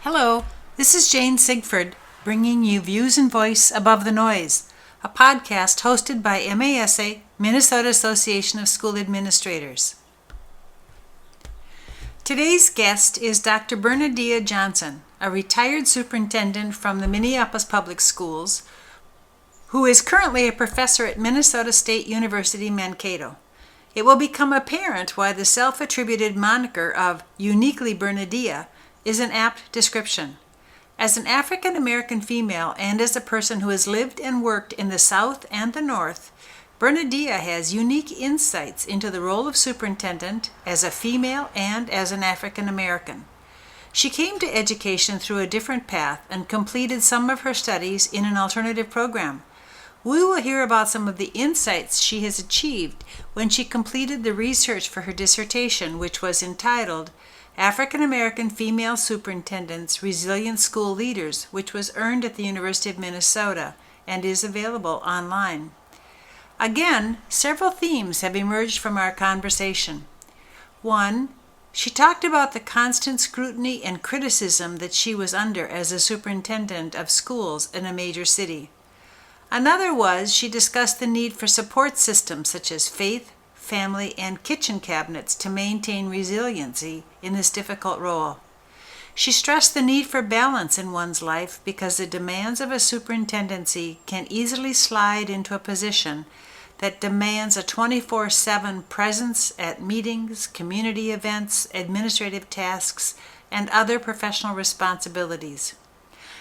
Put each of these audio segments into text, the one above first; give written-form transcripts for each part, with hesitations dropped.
Hello, this is Jane Sigford, bringing you Views and Voice Above the Noise, a podcast hosted by MASA, Minnesota Association of School Administrators. Today's guest is Dr. Bernadeia Johnson, a retired superintendent from the Minneapolis Public Schools, who is currently a professor at Minnesota State University, Mankato. It will become apparent why the self-attributed moniker of Uniquely Bernadeia is an apt description. As an African American female and as a person who has lived and worked in the South and the North, Bernadeia has unique insights into the role of superintendent as a female and as an African American. She came to education through a different path and completed some of her studies in an alternative program. We will hear about some of the insights she has achieved when she completed the research for her dissertation, which was entitled African American Female Superintendents, Resilient School Leaders, which was earned at the University of Minnesota and is available online. Again, several themes have emerged from our conversation. One, she talked about the constant scrutiny and criticism that she was under as a superintendent of schools in a major city. Another was she discussed the need for support systems such as faith, family, and kitchen cabinets to maintain resiliency in this difficult role. She stressed the need for balance in one's life because the demands of a superintendency can easily slide into a position that demands a 24/7 presence at meetings, community events, administrative tasks, and other professional responsibilities.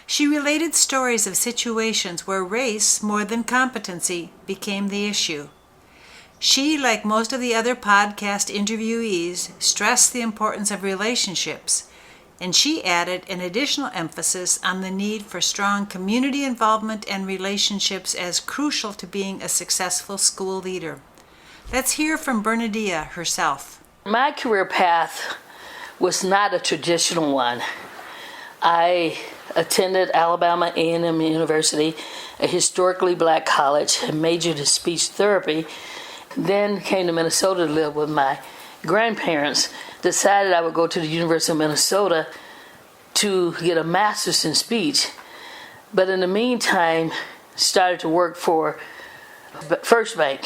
She related stories of situations where race, more than competency, became the issue. She, like most of the other podcast interviewees, stressed the importance of relationships, and she added an additional emphasis on the need for strong community involvement and relationships as crucial to being a successful school leader. Let's hear from Bernadeia herself. My career path was not a traditional one. I attended Alabama A&M University, a historically black college, and majored in speech therapy. Then came to Minnesota to live with my grandparents. Decided I would go to the University of Minnesota to get a master's in speech. But in the meantime, started to work for First Bank,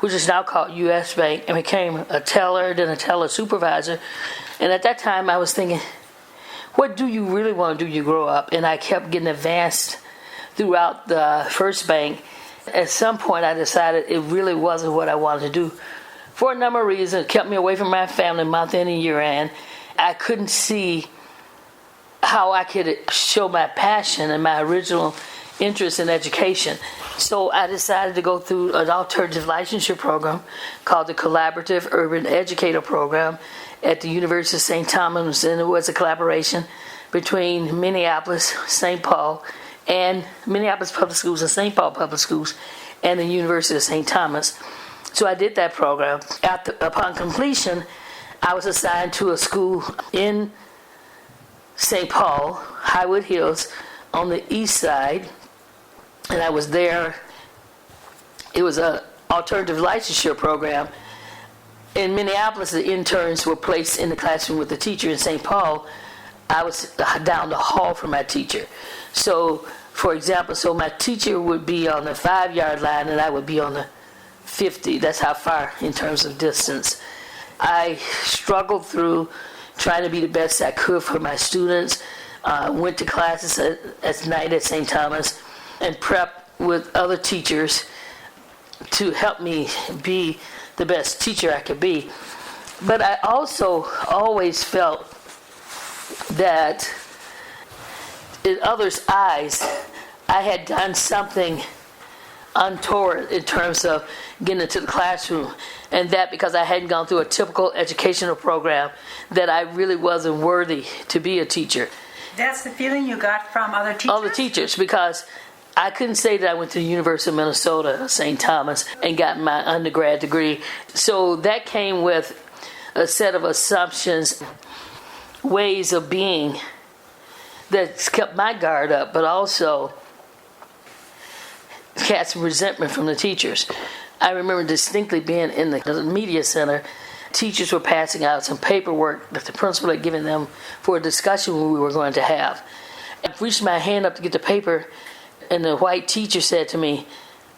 which is now called U.S. Bank, and became a teller, then a teller supervisor. And at that time, I was thinking, what do you really want to do when you grow up? And I kept getting advanced throughout the First Bank. At some point, I decided it really wasn't what I wanted to do. For a number of reasons, it kept me away from my family month in and year end. I couldn't see how I could show my passion and my original interest in education. So I decided to go through an alternative licensure program called the Collaborative Urban Educator Program at the University of St. Thomas, and it was a collaboration between Minneapolis, St. Paul, and Minneapolis Public Schools and St. Paul Public Schools and the University of St. Thomas. So I did that program. Upon completion, I was assigned to a school in St. Paul, Highwood Hills, on the east side, and I was there. It was an alternative licensure program. In Minneapolis, the interns were placed in the classroom with the teacher. In St. Paul, I was down the hall from my teacher. So, for example, my teacher would be on the 5-yard line and I would be on the 50. That's how far in terms of distance. I struggled through trying to be the best I could for my students. Went to classes at night at St. Thomas and prepped with other teachers to help me be the best teacher I could be. But I also always felt that in others' eyes, I had done something untoward in terms of getting into the classroom, and that because I hadn't gone through a typical educational program, that I really wasn't worthy to be a teacher. That's the feeling you got from other teachers? Other teachers, because I couldn't say that I went to the University of Minnesota, St. Thomas, and got my undergrad degree. So that came with a set of assumptions, ways of being that's kept my guard up, but also had some resentment from the teachers. I remember distinctly being in the media center teachers were passing out some paperwork that the principal had given them for a discussion we were going to have. I reached my hand up to get the paper, and the white teacher said to me,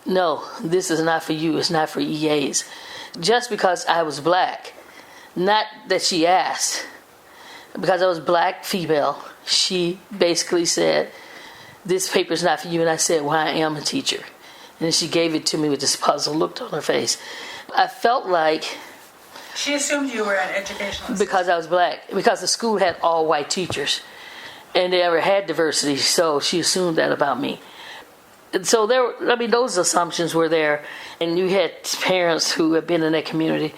"No, this is not for you. It's not for EAs." Just because I was black, not that she asked, because I was black, female, she basically said, "This paper's not for you." And I said, "Well, I am a teacher." And then she gave it to me with this puzzled look on her face. I felt like... She assumed you were an educational assistant. Because I was black. Because the school had all white teachers. And they never had diversity, so she assumed that about me. And so those assumptions were there. And you had parents who had been in that community.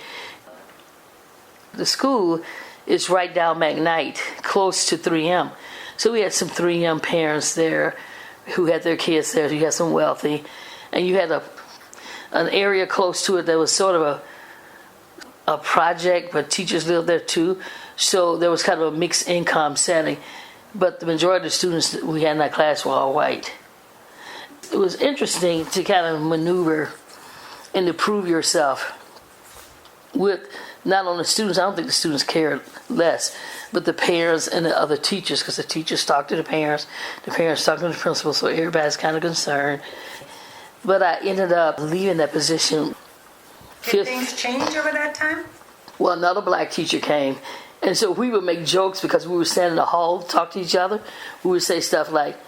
The school is right down McKnight, close to 3M. So we had some 3M parents there who had their kids there. You had some wealthy. And you had an area close to it that was sort of a project, but teachers lived there too. So there was kind of a mixed income setting. But the majority of the students that we had in that class were all white. It was interesting to kind of maneuver and to prove yourself with not only the students. I don't think the students cared less, but the parents and the other teachers, because the teachers talked to the parents talked to the principal, so everybody's kind of concerned. But I ended up leaving that position. Did things change over that time? Well, another black teacher came. And so we would make jokes because we would stand in the hall, talk to each other. We would say stuff like,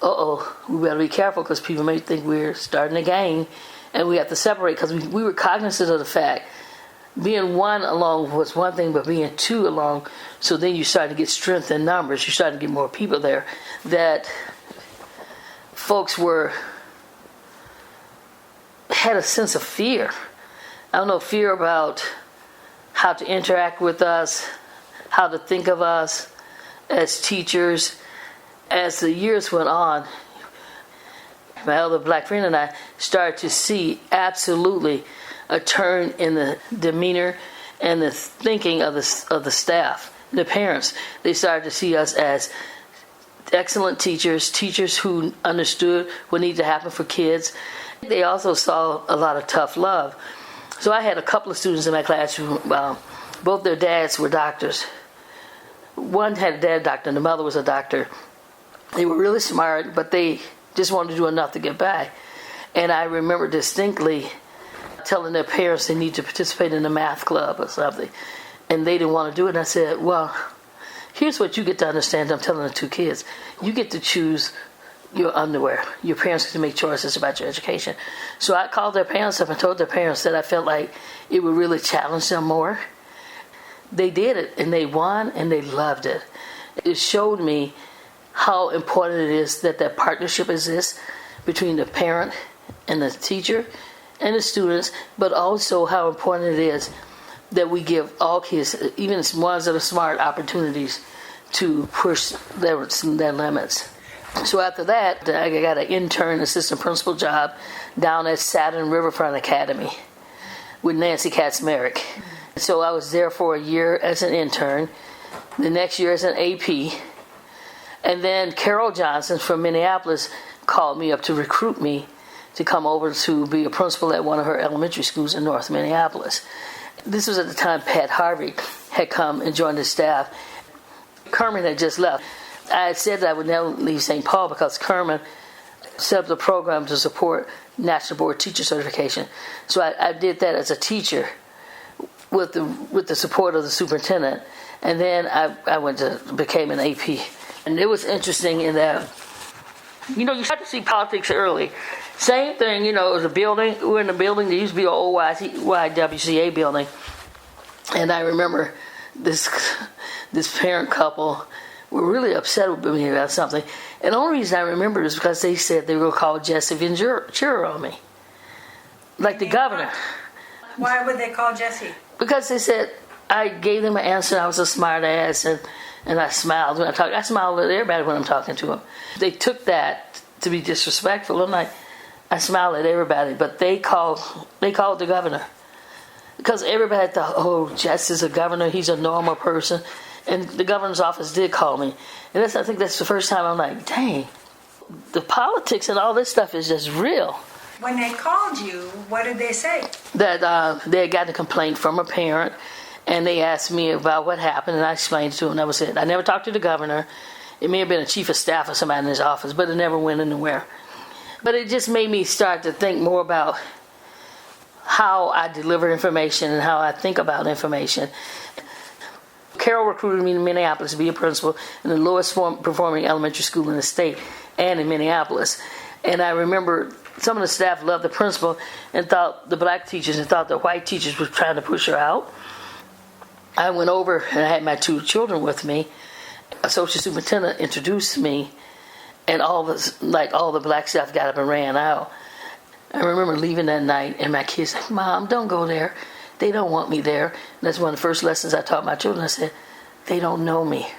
we better be careful because people may think we're starting a gang. And we have to separate because we were cognizant of the fact being one along was one thing, but being two along, so then you start to get strength in numbers. You start to get more people there. That folks had a sense of fear. I don't know, fear about how to interact with us, how to think of us as teachers. As the years went on, my other black friend and I started to see absolutely a turn in the demeanor and the thinking of the staff, the parents. They started to see us as excellent teachers who understood what needed to happen for kids. They also saw a lot of tough love. So I had a couple of students in my classroom. Both their dads were doctors. One had a dad doctor and the mother was a doctor. They were really smart, but they just wanted to do enough to get by. And I remember distinctly telling their parents they need to participate in a math club or something. And they didn't want to do it. And I said, well, here's what you get to understand. I'm telling the two kids. You get to choose your underwear. Your parents get to make choices about your education. So I called their parents up and told their parents that I felt like it would really challenge them more. They did it, and they won, and they loved it. It showed me how important it is that that partnership exists between the parent and the teacher and the students, but also how important it is that we give all kids, even ones that are smart, opportunities to push their limits. So after that, I got an intern assistant principal job down at Saturn Riverfront Academy with Nancy Katz-Merrick. So I was there for a year as an intern, the next year as an AP, and then Carol Johnson from Minneapolis called me up to recruit me to come over to be a principal at one of her elementary schools in North Minneapolis. This was at the time Pat Harvey had come and joined the staff. Kerman had just left. I had said that I would never leave St. Paul because Kerman set up a program to support National Board Teacher Certification. So I did that as a teacher with the support of the superintendent. And then I became an AP. And it was interesting in that, you start to see politics early. Same thing, it was a building. We were in a building. There used to be an old YWCA building. And I remember this parent couple were really upset with me about something. And the only reason I remember is because they said they were going to call Jesse Ventura on me. Like the governor. Why would they call Jesse? Because they said I gave them an answer. I was a smart ass, and I smiled when I talked. I smiled at everybody when I'm talking to them. They took that to be disrespectful. I'm like, I smiled at everybody, but they called the governor. Because everybody thought, Jesse's a governor. He's a normal person. And the governor's office did call me. And I think that's the first time I'm like, dang, the politics and all this stuff is just real. When they called you, what did they say? That they had gotten a complaint from a parent And they asked me about what happened, and I explained to them. That was it. I never talked to the governor. It may have been a chief of staff or somebody in his office, but it never went anywhere. But it just made me start to think more about how I deliver information and how I think about information. Carol recruited me to Minneapolis to be a principal in the lowest performing elementary school in the state and in Minneapolis. And I remember some of the staff loved the principal and thought the black teachers and thought the white teachers were trying to push her out. I went over and I had my 2 children with me. Associate superintendent introduced me, and all the black staff got up and ran out. I remember leaving that night, and my kids said, "Mom, don't go there. They don't want me there." And that's one of the first lessons I taught my children. I said, "They don't know me.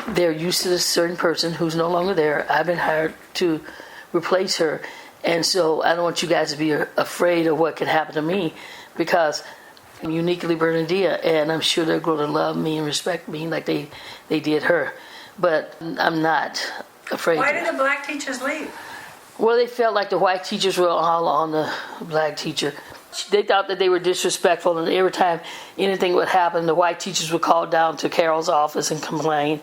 They're used to this certain person who's no longer there. I've been hired to replace her. And so I don't want you guys to be afraid of what can happen to me, because I'm uniquely Bernadeia, and I'm sure they're going to love me and respect me like they did her. But I'm not afraid." Why did the black teachers leave? Well, they felt like the white teachers were all on the black teacher. They thought that they were disrespectful, and every time anything would happen, the white teachers would call down to Carol's office and complain.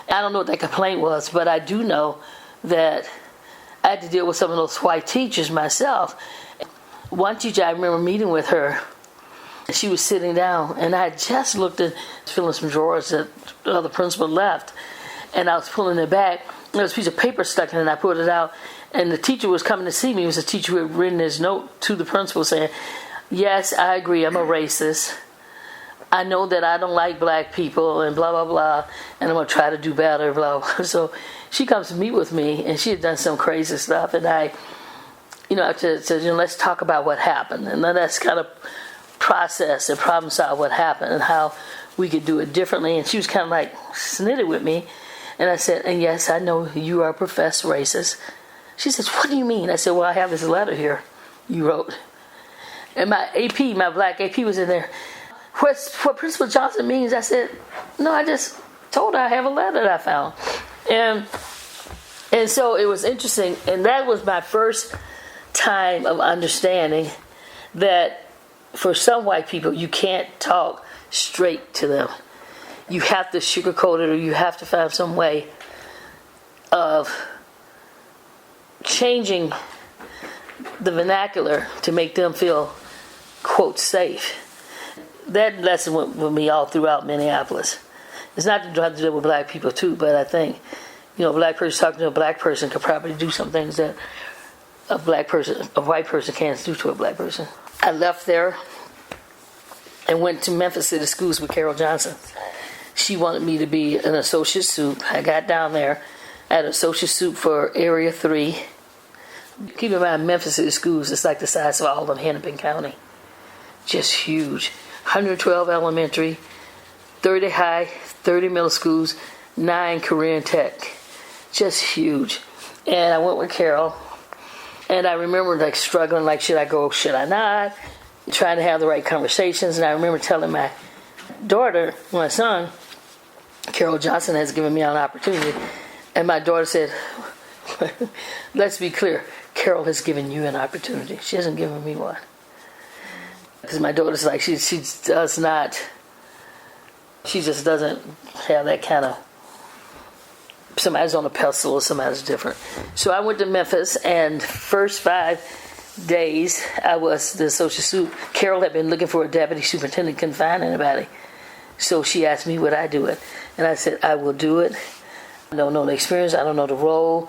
I don't know what that complaint was, but I do know that I had to deal with some of those white teachers myself. One teacher, I remember meeting with her. She was sitting down, and I had just looked at filling some drawers that the other principal left, and I was pulling it back. There was a piece of paper stuck in it, and I pulled it out, and the teacher was coming to see me. It was a teacher who had written his note to the principal saying, "Yes, I agree, I'm a racist. I know that I don't like black people, and blah, blah, blah, and I'm going to try to do better, blah, blah." So she comes to meet with me, and she had done some crazy stuff, and I said, "Let's talk about what happened." And then that's kind of process and problem solve what happened and how we could do it differently. And she was kind of like snitted with me. And I said, "And yes, I know you are a professed racist." She says, "What do you mean?" I said, "Well, I have this letter here you wrote." And my AP, my black AP was in there. What Principal Johnson means? I said, "No, I just told her I have a letter that I found." And so it was interesting. And that was my first time of understanding that for some white people, you can't talk straight to them. You have to sugarcoat it, or you have to find some way of changing the vernacular to make them feel, quote, safe. That lesson went with me all throughout Minneapolis. It's not to try to deal with black people too, but I think, a black person talking to a black person could probably do some things that a white person can't do to a black person. I left there and went to Memphis City Schools with Carol Johnson. She wanted me to be an associate sup. I got down there. I had an associate sup for Area 3. Keep in mind, Memphis City Schools is like the size of all of Hennepin County. Just huge. 112 elementary, 30 high, 30 middle schools, 9 career and tech. Just huge. And I went with Carol. And I remember struggling, should I go, should I not? Trying to have the right conversations. And I remember telling my daughter, my son, Carol Johnson has given me an opportunity. And my daughter said, "Let's be clear, Carol has given you an opportunity. She hasn't given me one." Because my daughter's she just doesn't have that kind of, somebody's on a pedestal or somebody's different. So I went to Memphis, and first 5 days I was the associate sup. Carol had been looking for a deputy superintendent, couldn't find anybody. So she asked me would I do it. And I said, "I will do it. I don't know the experience, I don't know the role."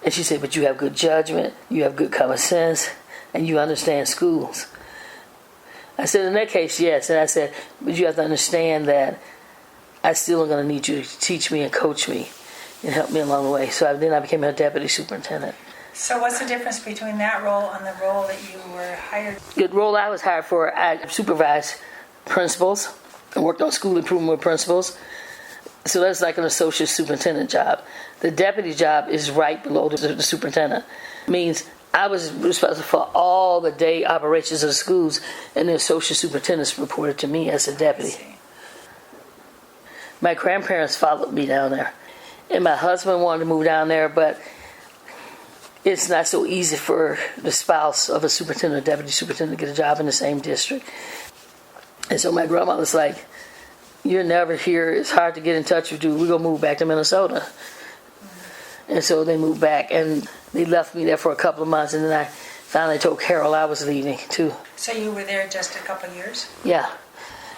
And she said, "But you have good judgment, you have good common sense, and you understand schools." I said, "In that case, yes." And I said, "But you have to understand that I still am going to need you to teach me and coach me and help me along the way." So then I became a deputy superintendent. So what's the difference between that role and the role that you were hired? The role I was hired for, I supervised principals and worked on school improvement with principals. So that's like an associate superintendent job. The deputy job is right below the superintendent. It means I was responsible for all the day operations of the schools, and the associate superintendents reported to me as a deputy. My grandparents followed me down there, and my husband wanted to move down there, but it's not so easy for the spouse of a superintendent or deputy superintendent to get a job in the same district. And so my grandma was like, "You're never here. It's hard to get in touch with you. We're going to move back to Minnesota." And so they moved back, and they left me there for a couple of months, and then I finally told Carol I was leaving too. So you were there just a couple of years? Yeah.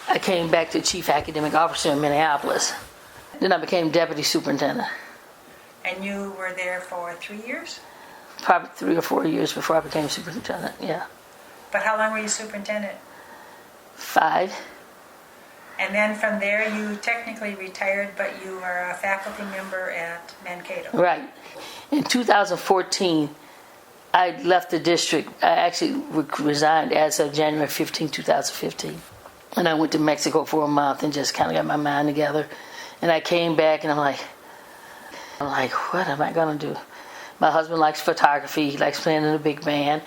I came back to Chief Academic Officer in Minneapolis. Then I became Deputy Superintendent. And you were there for 3 years? Probably 3 or 4 years before I became Superintendent, yeah. But how long were you superintendent? 5. And then from there you technically retired, but you were a faculty member at Mankato. Right. In 2014, I left the district. I actually resigned as of January 15, 2015. And I went to Mexico for a month and just kind of got my mind together. And I came back and I'm like, what am I going to do? My husband likes photography. He likes playing in a big band.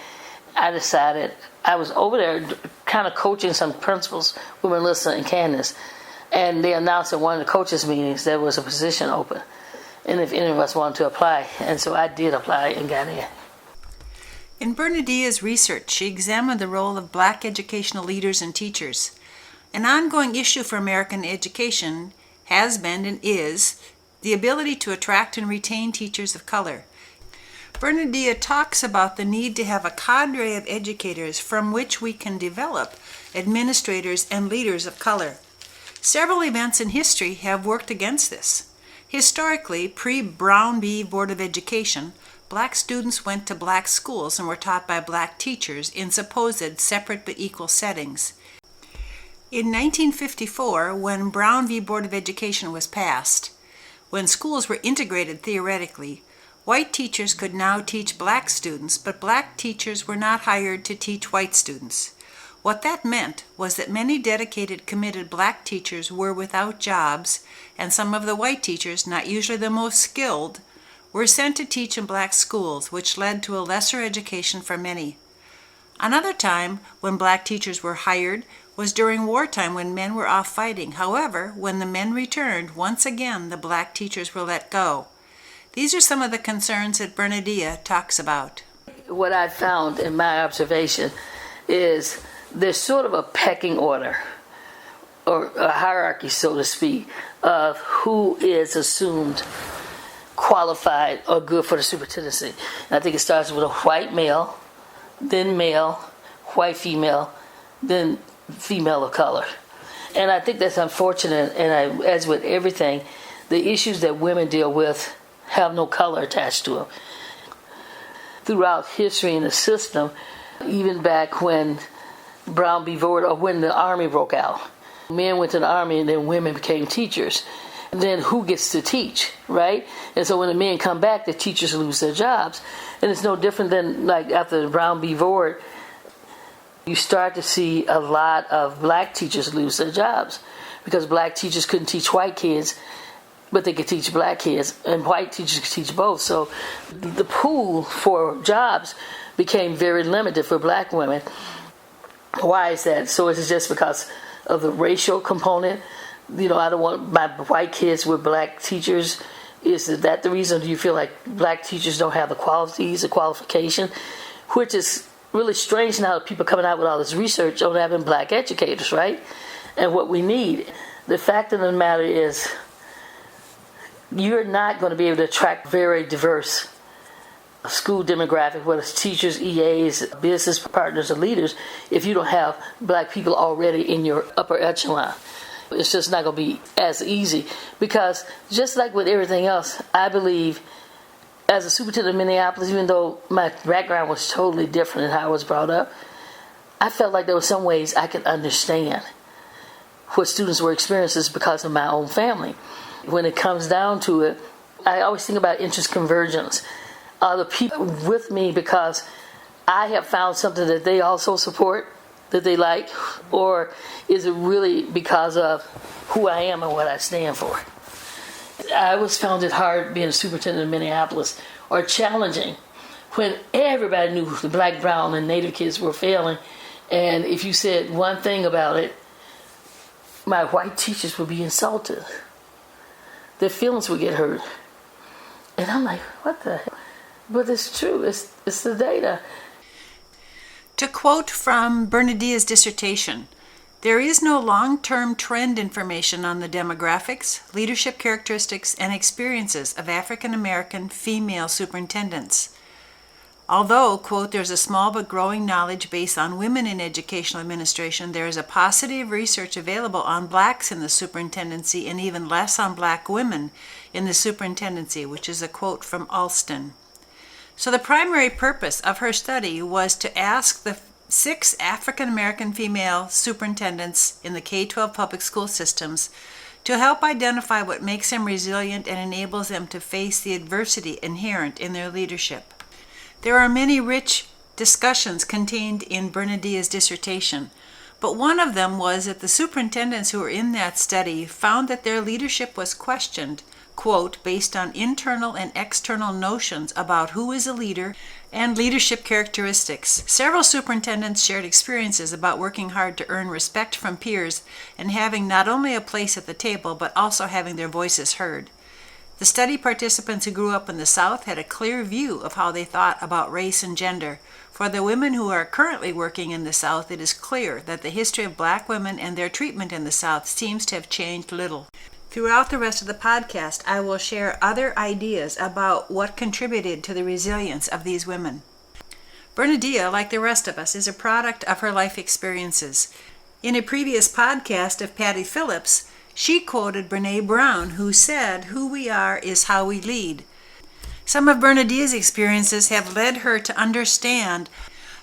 I decided, I was over there kind of coaching some principals with Melissa and Candace. And they announced at one of the coaches' meetings there was a position open. And if any of us wanted to apply. And so I did apply and got in. In Bernadeia's research, she examined the role of Black educational leaders and teachers. An ongoing issue for American education has been and is the ability to attract and retain teachers of color. Bernadeia talks about the need to have a cadre of educators from which we can develop administrators and leaders of color. Several events in history have worked against this. Historically, pre-Brown v. Board of Education, Black students went to Black schools and were taught by Black teachers in supposed separate but equal settings. In 1954, when Brown v. Board of Education was passed, when schools were integrated theoretically, white teachers could now teach Black students, but Black teachers were not hired to teach white students. What that meant was that many dedicated, committed Black teachers were without jobs, and some of the white teachers, not usually the most skilled, were sent to teach in Black schools, which led to a lesser education for many. Another time when Black teachers were hired was during wartime when men were off fighting. However, when the men returned, once again the Black teachers were let go. These are some of the concerns that Bernadeia talks about. What I found in my observation is there's sort of a pecking order, or a hierarchy, so to speak, of who is assumed qualified or good for the superintendency. And I think it starts with a white male, then male, white female, then female of color. And I think that's unfortunate, and as with everything, the issues that women deal with have no color attached to them. Throughout history in the system, even back when Brown v. Board, or when the Army broke out, men went to the Army and then women became teachers. And then who gets to teach, right? And so when the men come back, the teachers lose their jobs. And it's no different than like after the Brown v. Board, you start to see a lot of Black teachers lose their jobs because Black teachers couldn't teach white kids, but they could teach Black kids, and white teachers could teach both. So the pool for jobs became very limited for Black women. Why is that? So is it just because of the racial component? You know, I don't want my white kids with Black teachers. Is that the reason? Do you feel like Black teachers don't have the qualities, the qualification? Which is really strange now that people coming out with all this research on having Black educators, right? And what we need. The fact of the matter is, you're not going to be able to attract very diverse school demographic, whether it's teachers, EAs, business partners, or leaders, if you don't have Black people already in your upper echelon. It's just not going to be as easy, because just like with everything else, I believe as a superintendent of Minneapolis, even though my background was totally different than how I was brought up, I felt like there were some ways I could understand what students were experiencing because of my own family. When it comes down to it, I always think about interest convergence. Are the people with me because I have found something that they also support, that they like, or is it really because of who I am and what I stand for? I always found it hard being a superintendent in Minneapolis, or challenging, when everybody knew the Black, brown, and Native kids were failing, and if you said one thing about it, my white teachers would be insulted. Their feelings would get hurt. And I'm like, what the hell? But it's true. It's the data. To quote from Bernadeia's dissertation, There is no long-term trend information on the demographics, leadership characteristics, and experiences of African American female superintendents. Although, quote, there's a small but growing knowledge base on women in educational administration, there is a paucity of research available on blacks in the superintendency and even less on black women in the superintendency, which is a quote from Alston. So the primary purpose of her study was to ask the 6 African American female superintendents in the K-12 public school systems to help identify what makes them resilient and enables them to face the adversity inherent in their leadership. There are many rich discussions contained in Bernadeia's dissertation, but one of them was that the superintendents who were in that study found that their leadership was questioned, quote, based on internal and external notions about who is a leader and leadership characteristics. Several superintendents shared experiences about working hard to earn respect from peers and having not only a place at the table, but also having their voices heard. The study participants who grew up in the South had a clear view of how they thought about race and gender. For the women who are currently working in the South, it is clear that the history of black women and their treatment in the South seems to have changed little. Throughout the rest of the podcast, I will share other ideas about what contributed to the resilience of these women. Bernadeia, like the rest of us, is a product of her life experiences. In a previous podcast of Patty Phillips, she quoted Brene Brown, who said, "Who we are is how we lead." Some of Bernadeia's experiences have led her to understand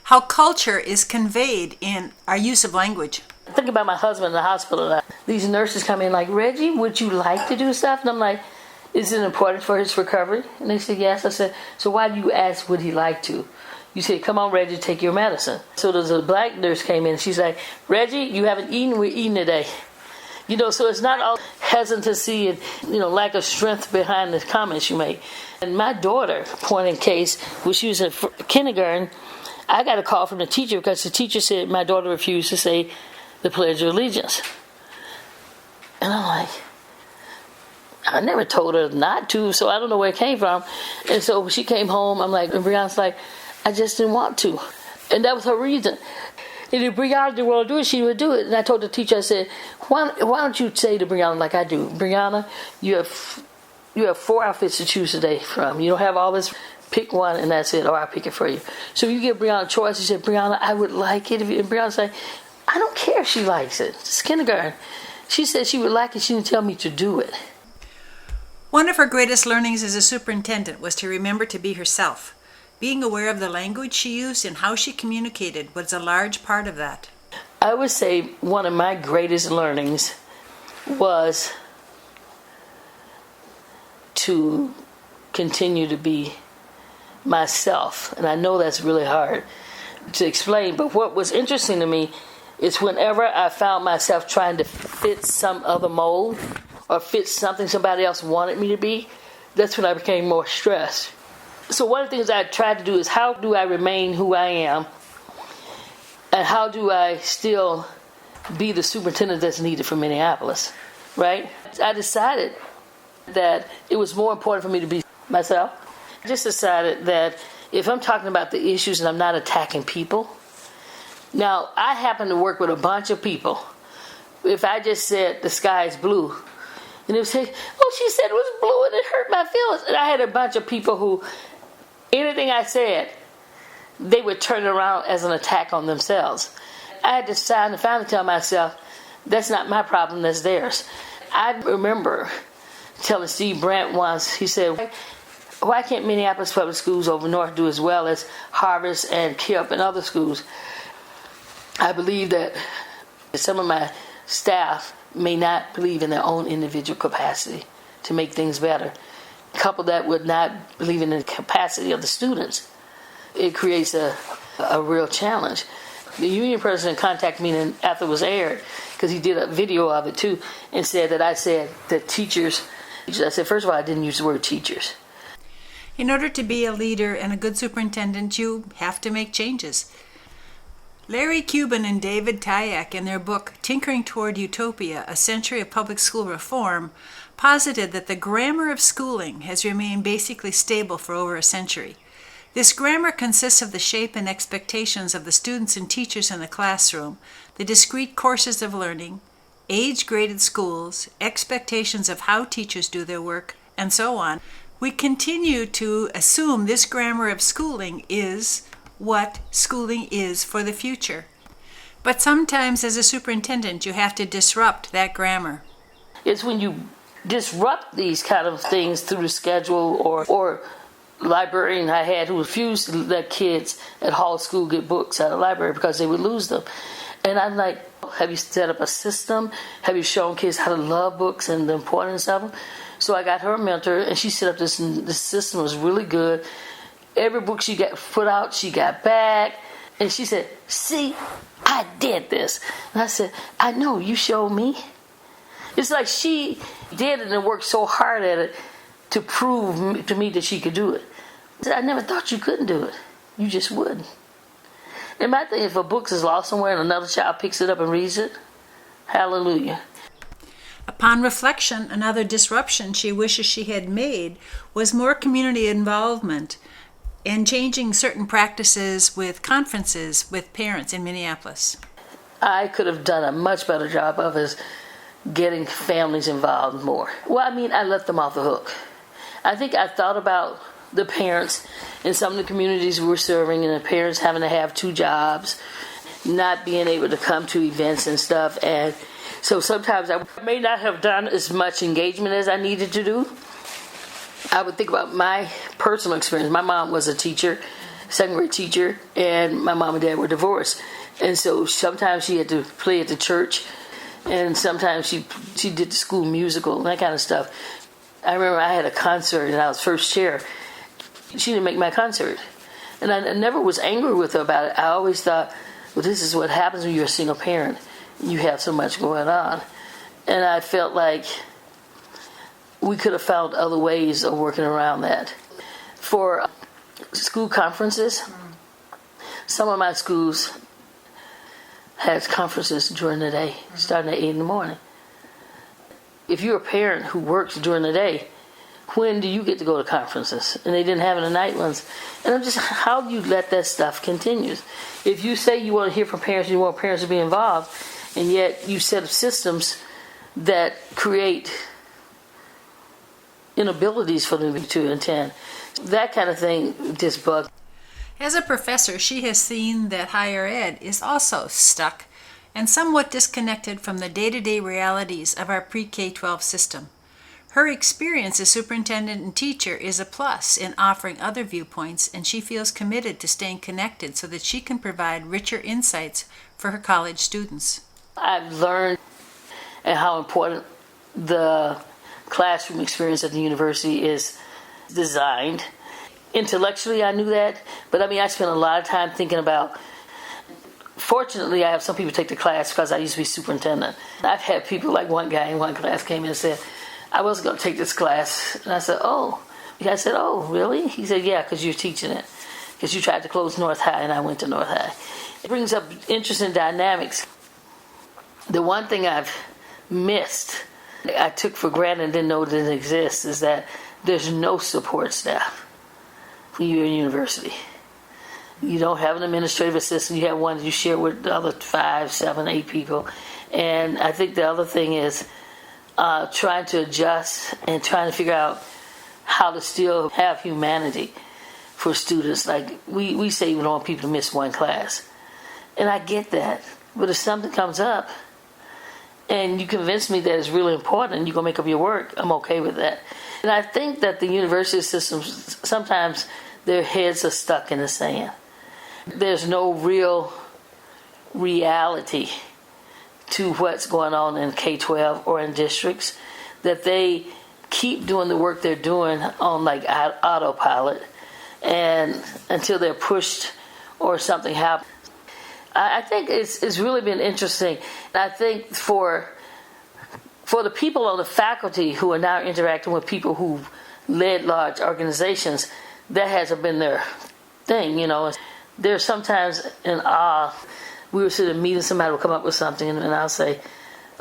how culture is conveyed in our use of language. Think about my husband in the hospital. These nurses come in like, "Reggie, would you like to do stuff?" And I'm like, "Is it important for his recovery?" And they said, "Yes." I said, "So why do you ask would he like to?" You said, "Come on, Reggie, take your medicine." So there's a black nurse came in. She's like, "Reggie, you haven't eaten. We're eating today." So it's not all hesitancy and, lack of strength behind the comments you make. And my daughter, point in case, when she was in kindergarten, I got a call from the teacher because the teacher said my daughter refused to say the Pledge of Allegiance. And I'm like, I never told her not to, so I don't know where it came from. And so when she came home, I'm like, and Brianna's like, I just didn't want to. And that was her reason. And if Brianna didn't want to do it, she would do it. And I told the teacher, I said, why don't you say to Brianna like I do, "Brianna, you have 4 outfits to choose today from. You don't have all this. Pick one and that's it, or I'll pick it for you." So you give Brianna a choice. You said, "Brianna, I would like it." And Brianna said, "I don't care if she likes it. It's kindergarten." She said she would like it. She didn't tell me to do it. One of her greatest learnings as a superintendent was to remember to be herself. Being aware of the language she used and how she communicated was a large part of that. I would say one of my greatest learnings was to continue to be myself. And I know that's really hard to explain, but what was interesting to me is whenever I found myself trying to fit some other mold or fit something somebody else wanted me to be, that's when I became more stressed. So one of the things I tried to do is, how do I remain who I am? And how do I still be the superintendent that's needed for Minneapolis, right? I decided that it was more important for me to be myself. I just decided that if I'm talking about the issues and I'm not attacking people. Now, I happen to work with a bunch of people. If I just said the sky is blue, and they would say, "Oh, she said it was blue and it hurt my feelings." And I had a bunch of people who, anything I said, they would turn it around as an attack on themselves. I had to finally tell myself, that's not my problem, that's theirs. I remember telling Steve Brandt once, he said, "Why can't Minneapolis Public Schools over north do as well as Harvest and KIPP and other schools?" I believe that some of my staff may not believe in their own individual capacity to make things better. Couple that with not believing in the capacity of the students, it creates a real challenge. The union president contacted me after it was aired, because he did a video of it too, and said that I said that teachers, I said, first of all, I didn't use the word teachers. In order to be a leader and a good superintendent, you have to make changes. Larry Cuban and David Tyack, in their book Tinkering Toward Utopia, A Century of Public School Reform, posited that the grammar of schooling has remained basically stable for over a century. This grammar consists of the shape and expectations of the students and teachers in the classroom, the discrete courses of learning, age-graded schools, expectations of how teachers do their work, and so on. We continue to assume this grammar of schooling is what schooling is for the future. But sometimes as a superintendent, you have to disrupt that grammar. It's when you disrupt these kind of things through the schedule or librarian I had who refused to let kids at Hall School get books out of the library because they would lose them. And I'm like, have you set up a system? Have you shown kids how to love books and the importance of them? So I got her a mentor, and she set up this system. Was really good. Every book she got put out, she got back. And she said, see, I did this. And I said, I know, you showed me. It's like she did it and worked so hard at it to prove to me that she could do it. I said, I never thought you couldn't do it. You just wouldn't. And my thing, if a book is lost somewhere and another child picks it up and reads it, hallelujah. Upon reflection, another disruption she wishes she had made was more community involvement and changing certain practices with conferences with parents in Minneapolis. I could have done a much better job of is getting families involved more. Well, I mean, I let them off the hook. I think I thought about the parents in some of the communities we were serving, and the parents having to have 2 jobs, not being able to come to events and stuff. And so sometimes I may not have done as much engagement as I needed to do. I would think about my personal experience. My mom was a teacher, second grade teacher, and my mom and dad were divorced. And so sometimes she had to play at the church, and sometimes she did the school musical and that kind of stuff. I remember I had a concert and I was first chair. She didn't make my concert. And I never was angry with her about it. I always thought, well, this is what happens when you're a single parent. You have so much going on. And I felt like we could have found other ways of working around that. For school conferences, some of my schools had conferences during the day, starting at 8 in the morning. If you're a parent who works during the day, when do you get to go to conferences? And they didn't have it the night ones. And I'm just, how do you let that stuff continue? If you say you want to hear from parents, you want parents to be involved, and yet you set up systems that create inabilities for them to attend, that kind of thing just bugs. As a professor, she has seen that higher ed is also stuck and somewhat disconnected from the day-to-day realities of our pre-K-12 system. Her experience as superintendent and teacher is a plus in offering other viewpoints, and she feels committed to staying connected so that she can provide richer insights for her college students. I've learned how important the classroom experience at the university is designed. Intellectually, I knew that, but I spent a lot of time thinking about. Fortunately, I have some people take the class because I used to be superintendent. I've had people, like one guy in one class came in and said, I wasn't going to take this class. And I said, oh. I said, oh, really? He said, yeah, because you're teaching it. Because you tried to close North High, and I went to North High. It brings up interesting dynamics. The one thing I've missed, I took for granted and didn't know didn't exist, is that there's no support staff when you're in university. You don't have an administrative assistant. You have one that you share with the other 5, 7, 8 people. And I think the other thing is trying to adjust and trying to figure out how to still have humanity for students. Like we say we don't want people to miss one class. And I get that. But if something comes up and you convince me that it's really important and you're going to make up your work, I'm okay with that. And I think that the university systems, sometimes their heads are stuck in the sand. There's no real reality to what's going on in K-12 or in districts, that they keep doing the work they're doing on like autopilot and until they're pushed or something happens. I think it's really been interesting. I think for the people on the faculty who are now interacting with people who've led large organizations, that hasn't been their thing, They're sometimes in awe. We were sitting meeting, somebody will come up with something, and I'll say,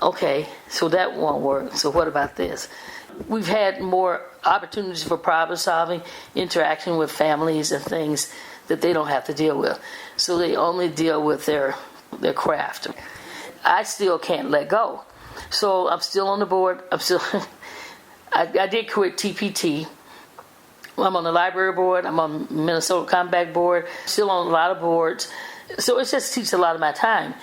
okay, so that won't work, so what about this? we've had more opportunities for problem solving, interaction with families and things that they don't have to deal with. So they only deal with their craft. I still can't let go. So I'm still on the board. I did quit TPT. I'm on the library board. I'm on Minnesota Compact board. Still on a lot of boards. So it just takes a lot of my time.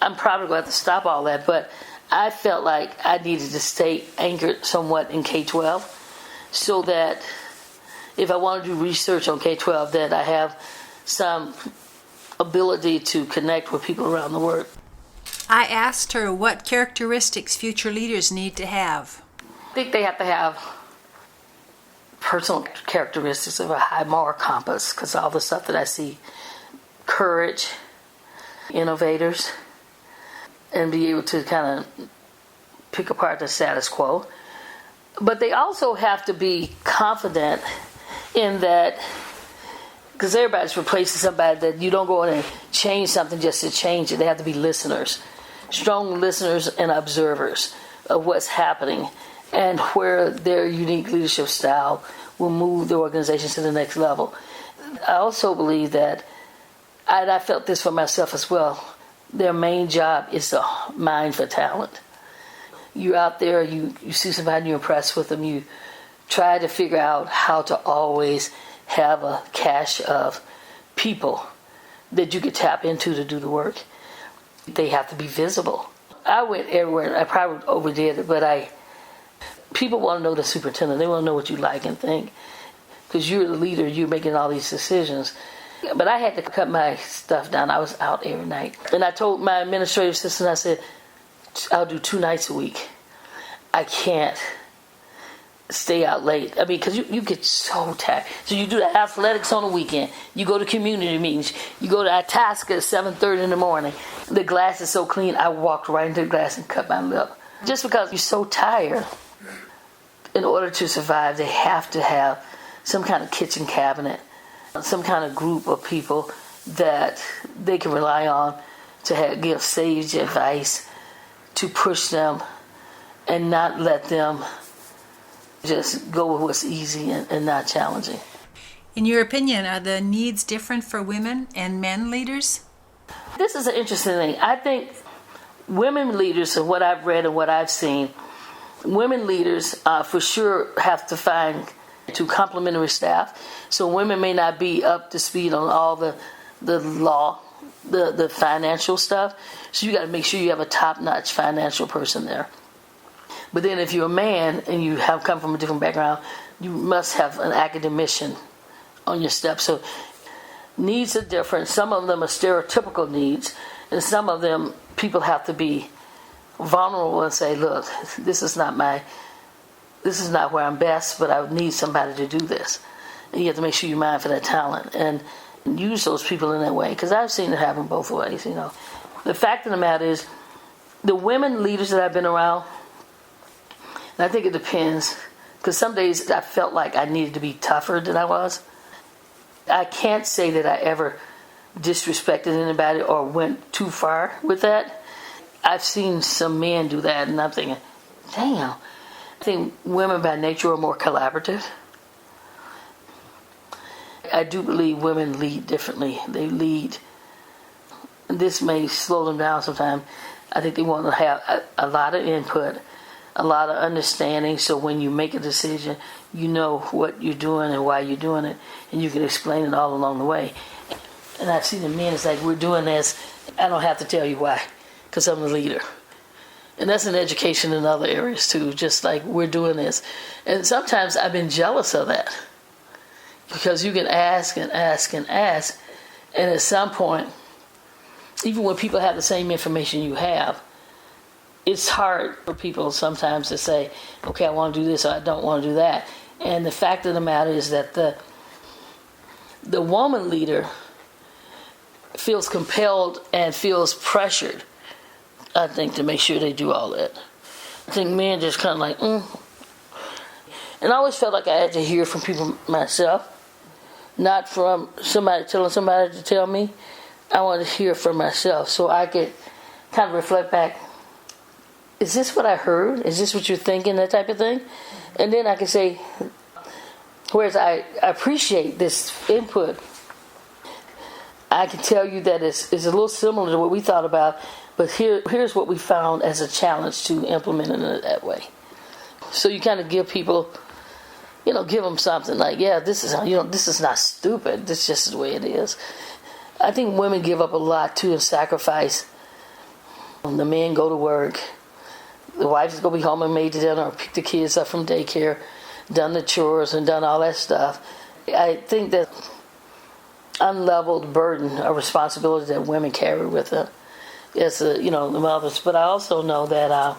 I'm probably going to have to stop all that, but I felt like I needed to stay anchored somewhat in K-12 so that if I want to do research on K-12, that I have some ability to connect with people around the world. I asked her what characteristics future leaders need to have. I think they have to have personal characteristics of a high moral compass, because all the stuff that I see, courage, innovators, and be able to kind of pick apart the status quo. But they also have to be confident in that, because everybody's replacing somebody, that you don't go in and change something just to change it. They have to be listeners, strong listeners and observers of what's happening and where their unique leadership style will move the organization to the next level. I also believe that, and I felt this for myself as well, their main job is to mine for talent. You're out there, you see somebody, you're impressed with them, you try to figure out how to always have a cache of people that you could tap into to do the work. They have to be visible. I went everywhere. I probably overdid it, but people want to know the superintendent. They want to know what you like and think, because you're the leader. You're making all these decisions. But I had to cut my stuff down. I was out every night. And I told my administrative assistant, I said, I'll do 2 nights a week. I can't stay out late. I mean, because you get so tired. So you do the athletics on the weekend. You go to community meetings. You go to Itasca at 7:30 in the morning. The glass is so clean, I walked right into the glass and cut my lip. Just because you're so tired, in order to survive, they have to have some kind of kitchen cabinet, some kind of group of people that they can rely on to give sage advice, to push them and not let them just go with what's easy and not challenging. In your opinion, are the needs different for women and men leaders? This is an interesting thing. I think women leaders, and what I've read and what I've seen, women leaders for sure have to find to complementary staff. So women may not be up to speed on all the law, the financial stuff. So you got to make sure you have a top-notch financial person there. But then if you're a man and you have come from a different background, you must have an academician on your step. So needs are different. Some of them are stereotypical needs, and some of them people have to be vulnerable and say, look, this is not where I'm best, but I would need somebody to do this. And you have to make sure you mind for that talent and use those people in that way, because I've seen it happen both ways. The fact of the matter is, the women leaders that I've been around, and I think it depends, because some days I felt like I needed to be tougher than I was. I can't say that I ever disrespected anybody or went too far with that. I've seen some men do that, and I'm thinking, damn. I think women by nature are more collaborative. I do believe women lead differently. They lead. And this may slow them down sometimes. I think they want to have a lot of input, a lot of understanding, so when you make a decision, you know what you're doing and why you're doing it, and you can explain it all along the way. And I've seen the men, it's like, we're doing this, I don't have to tell you why, because I'm the leader. And that's in education in other areas too, just like, we're doing this. And sometimes I've been jealous of that, because you can ask and ask and ask, and at some point, even when people have the same information you have, it's hard for people sometimes to say, okay, I want to do this or I don't want to do that. And the fact of the matter is that the woman leader feels compelled and feels pressured, I think, to make sure they do all that. I think men just kind of like, And I always felt like I had to hear from people myself, not from somebody telling somebody to tell me. I wanted to hear from myself so I could kind of reflect back, is this what I heard? Is this what you're thinking? That type of thing. And then I can say, whereas I appreciate this input, I can tell you that it's a little similar to what we thought about, but here's what we found as a challenge to implementing it that way. So you kind of give people, give them something like, yeah, this is not stupid. This is just the way it is. I think women give up a lot too and sacrifice. The men go to work. The wife is going to be home and made the dinner or pick the kids up from daycare, done the chores and done all that stuff. I think that unleveled burden or responsibility that women carry with them as the mothers. But I also know that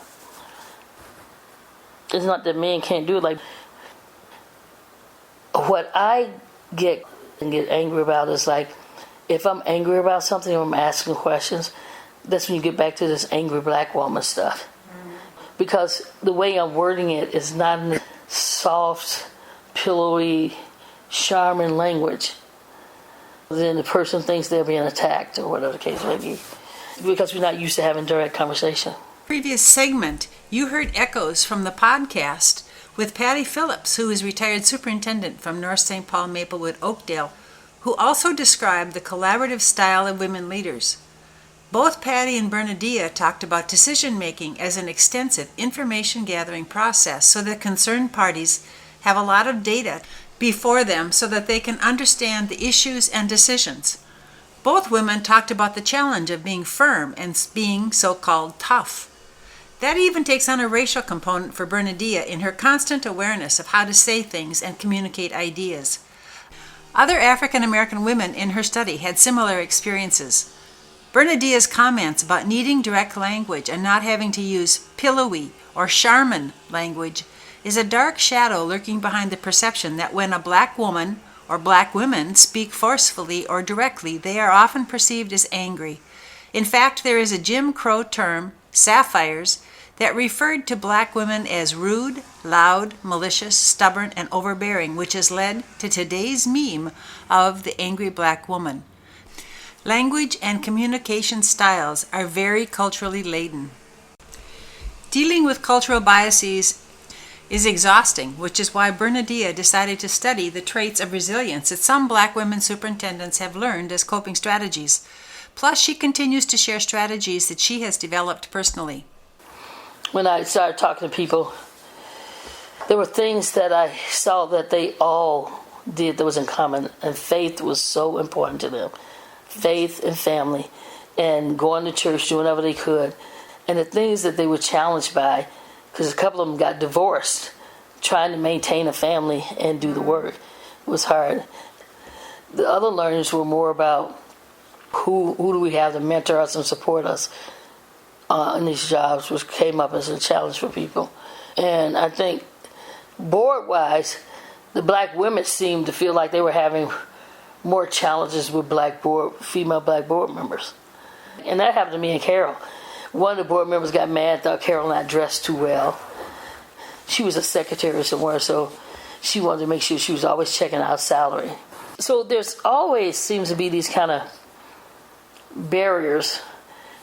it's not that men can't do it. Like, what I get angry about is like, if I'm angry about something or I'm asking questions, that's when you get back to this angry black woman stuff. Because the way I'm wording it is not in soft, pillowy, charming language. Then the person thinks they're being attacked or whatever the case may be. Because we're not used to having direct conversation. Previous segment, you heard echoes from the podcast with Patty Phillips, who is retired superintendent from North St. Paul, Maplewood, Oakdale, who also described the collaborative style of women leaders. Both Patty and Bernadeia talked about decision-making as an extensive information-gathering process so that concerned parties have a lot of data before them so that they can understand the issues and decisions. Both women talked about the challenge of being firm and being so-called tough. That even takes on a racial component for Bernadeia in her constant awareness of how to say things and communicate ideas. Other African American women in her study had similar experiences. Bernadeia's comments about needing direct language and not having to use pillowy or Charmin language is a dark shadow lurking behind the perception that when a black woman or black women speak forcefully or directly, they are often perceived as angry. In fact, there is a Jim Crow term, sapphires, that referred to black women as rude, loud, malicious, stubborn, and overbearing, which has led to today's meme of the angry black woman. Language and communication styles are very culturally laden. Dealing with cultural biases is exhausting, which is why Bernadeia decided to study the traits of resilience that some black women superintendents have learned as coping strategies. Plus, she continues to share strategies that she has developed personally. When I started talking to people, there were things that I saw that they all did that was in common, and faith was so important to them. Faith and family, and going to church, doing whatever they could. And the things that they were challenged by, because a couple of them got divorced, trying to maintain a family and do the work. It was hard. The other learnings were more about who do we have to mentor us and support us in these jobs, which came up as a challenge for people. And I think board-wise, the black women seemed to feel like they were having more challenges with female black board members. And that happened to me and Carol. One of the board members got mad, thought Carol not dressed too well. She was a secretary somewhere, so she wanted to make sure she was always checking out salary. So there's always seems to be these kind of barriers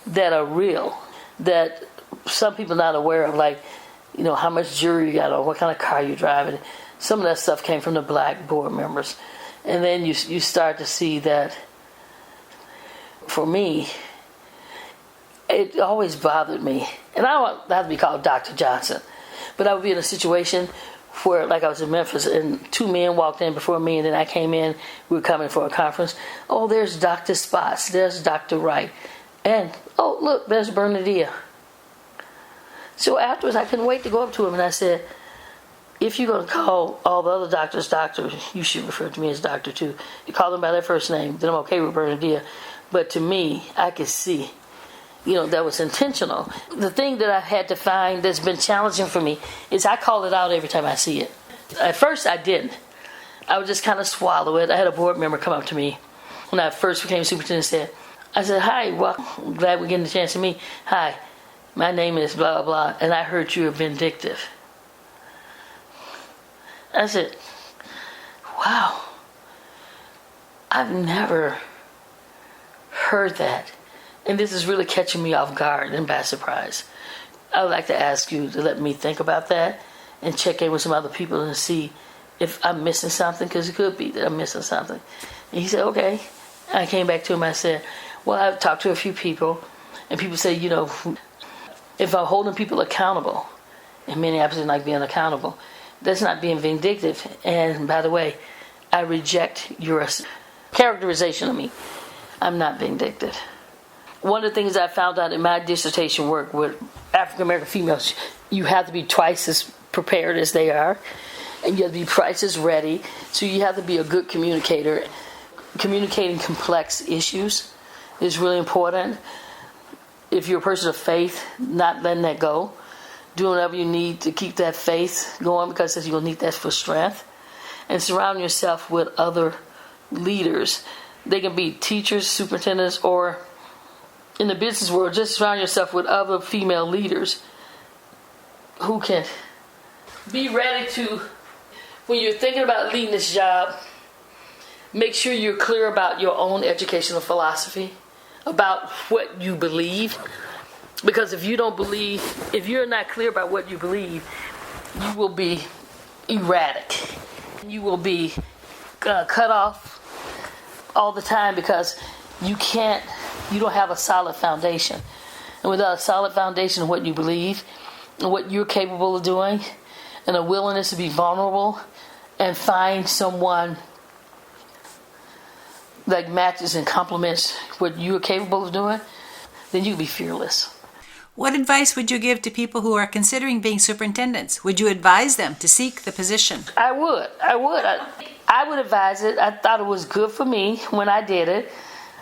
that are real, that some people are not aware of, like, how much jewelry you got on, what kind of car you're driving. Some of that stuff came from the black board members. And then you start to see that, for me, it always bothered me. And I don't have to be called Dr. Johnson, but I would be in a situation where, like I was in Memphis, and two men walked in before me, and then I came in, we were coming for a conference. Oh, there's Dr. Spots, there's Dr. Wright, and, oh, look, there's Bernadeia. So afterwards, I couldn't wait to go up to him, and I said, if you're going to call all the other doctors doctor, you should refer to me as doctor too. You call them by their first name, then I'm okay with Bernadeia. But to me, I could see, that was intentional. The thing that I've had to find that's been challenging for me is I call it out every time I see it. At first, I didn't. I would just kind of swallow it. I had a board member come up to me when I first became superintendent. I said, hi, well, I'm glad we're getting a chance to meet. Hi, my name is blah, blah, blah, and I heard you are vindictive. I said, wow, I've never heard that. And this is really catching me off guard and by surprise. I would like to ask you to let me think about that and check in with some other people and see if I'm missing something, because it could be that I'm missing something. And he said, okay. I came back to him, I said, well, I've talked to a few people, and people say, if I'm holding people accountable, and Minneapolis doesn't like being accountable, that's not being vindictive. And by the way, I reject your characterization of me. I'm not vindictive. One of the things I found out in my dissertation work with African American females, you have to be twice as prepared as they are, and you have to be twice as ready. So you have to be a good communicator. Communicating complex issues is really important. If you're a person of faith, not letting that go, doing whatever you need to keep that faith going, because you'll need that for strength. And surround yourself with other leaders. They can be teachers, superintendents, or in the business world, just surround yourself with other female leaders who can be ready to, when you're thinking about leading this job, make sure you're clear about your own educational philosophy, about what you believe. Because if you're not clear about what you believe, you will be erratic. You will be cut off all the time because you don't have a solid foundation. And without a solid foundation of what you believe and what you're capable of doing, and a willingness to be vulnerable and find someone that matches and complements what you're capable of doing, then you can be fearless. What advice would you give to people who are considering being superintendents? Would you advise them to seek the position? I would. I would advise it. I thought it was good for me when I did it.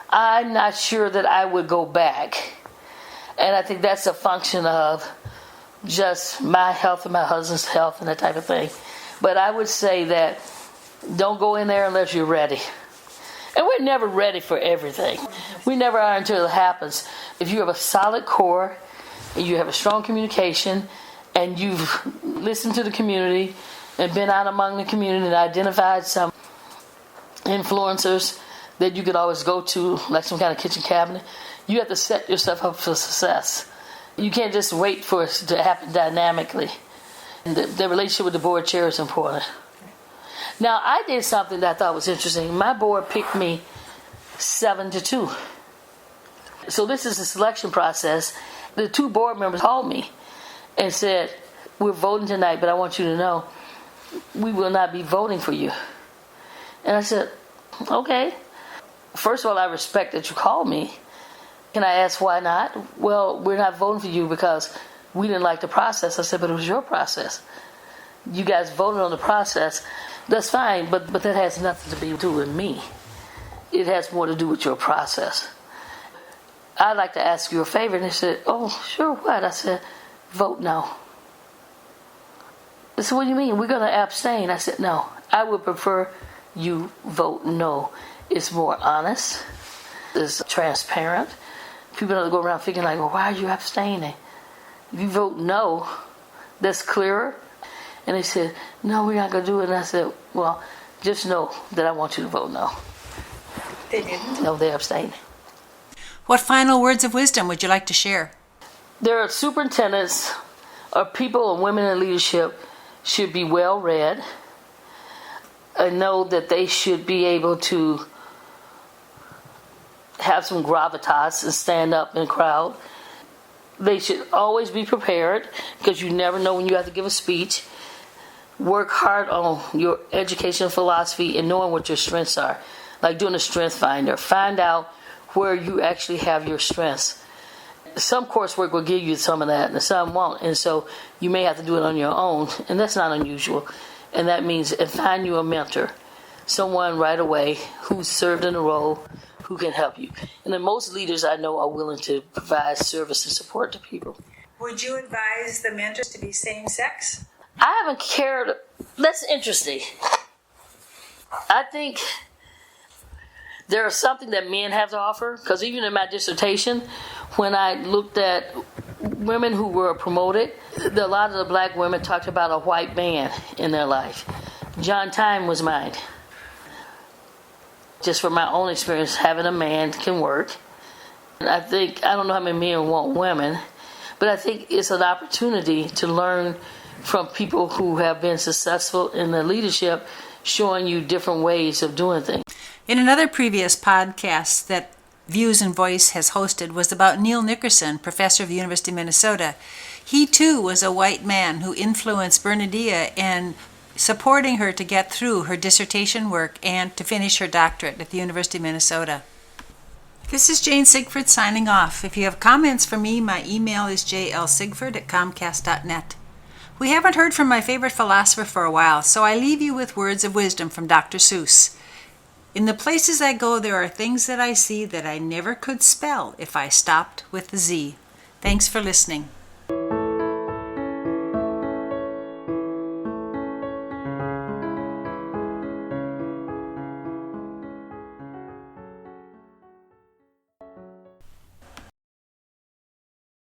I'm not sure that I would go back. And I think that's a function of just my health and my husband's health and that type of thing. But I would say that don't go in there unless you're ready. And we're never ready for everything. We never are until it happens. If you have a solid core, and you have a strong communication, and you've listened to the community and been out among the community and identified some influencers that you could always go to, like some kind of kitchen cabinet, you have to set yourself up for success. You can't just wait for it to happen dynamically. And the relationship with the board chair is important. Now, I did something that I thought was interesting. My board picked me 7-2. So this is the selection process. The 2 board members called me and said, we're voting tonight, but I want you to know we will not be voting for you. And I said, okay. First of all, I respect that you called me. Can I ask why not? Well, we're not voting for you because we didn't like the process. I said, but it was your process. You guys voted on the process. That's fine, but that has nothing to do with me. It has more to do with your process. I'd like to ask you a favor. And they said, oh, sure, what? I said, vote no. They said, what do you mean? We're going to abstain. I said, no, I would prefer you vote no. It's more honest. It's transparent. People don't go around thinking like, well, why are you abstaining? If you vote no, that's clearer. And they said, no, we're not going to do it. And I said, well, just know that I want you to vote no. They didn't? No, they abstained. What final words of wisdom would you like to share? There are superintendents or people and women in leadership should be well read and know that they should be able to have some gravitas and stand up in a crowd. They should always be prepared because you never know when you have to give a speech. Work hard on your educational philosophy and knowing what your strengths are. Like doing a strength finder. Find out where you actually have your strengths. Some coursework will give you some of that and some won't. And so you may have to do it on your own. And that's not unusual. And that means find you a mentor. Someone right away who's served in a role who can help you. And then most leaders I know are willing to provide service and support to people. Would you advise the mentors to be same-sex? I haven't cared. That's interesting. I think there is something that men have to offer, because even in my dissertation, when I looked at women who were promoted, a lot of the black women talked about a white man in their life. John Time was mine. Just from my own experience, having a man can work. And I don't know how many men want women, But I think it's an opportunity to learn from people who have been successful in their leadership, showing you different ways of doing things. In another previous podcast that Views and Voice has hosted was about Neil Nickerson, professor of the University of Minnesota. He too was a white man who influenced Bernadeia in supporting her to get through her dissertation work and to finish her doctorate at the University of Minnesota. This is Jane Sigford signing off. If you have comments for me, my email is jlsigford@comcast.net. We haven't heard from my favorite philosopher for a while, so I leave you with words of wisdom from Dr. Seuss. In the places I go, there are things that I see that I never could spell if I stopped with the Z. Thanks for listening.